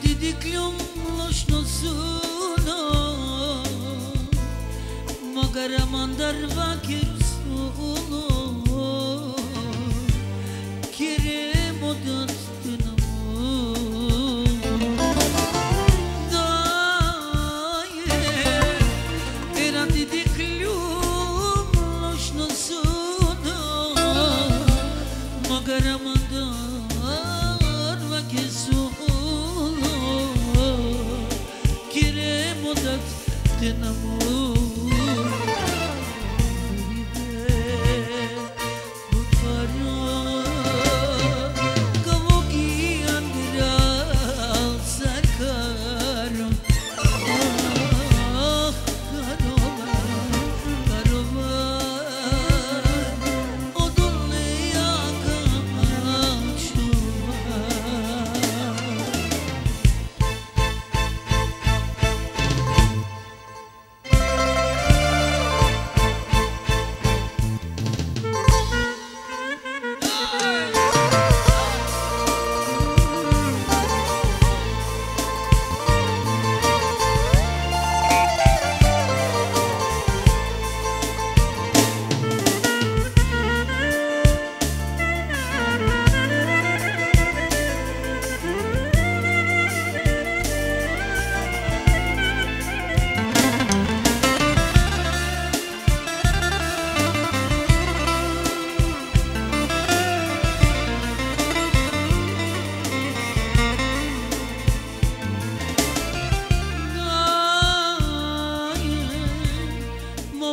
ti diklum loshno suno Magara mandar vakir suno Kire modat dinamo Daye Era ti diklum loshno suno Magara mandar vakir suno Kire modat dinamo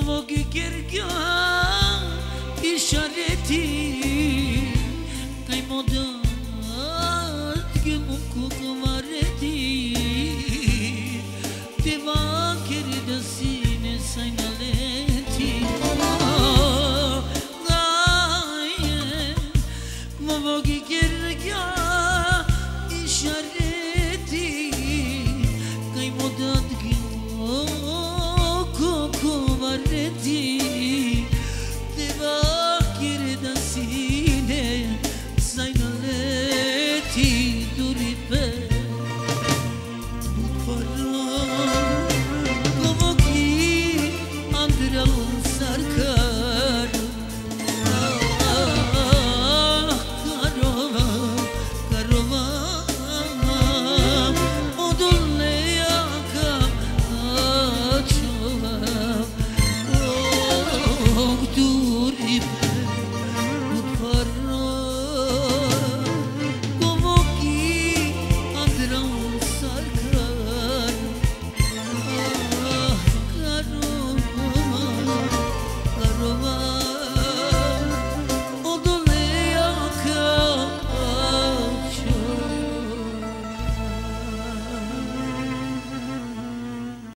Mogi gerga işareti Kay modat gemuku kumareti Deva kerida sine sainaleti Mogi gerga işareti Kay modat gemuku kumareti Deva kerida sine sainaleti Duri pe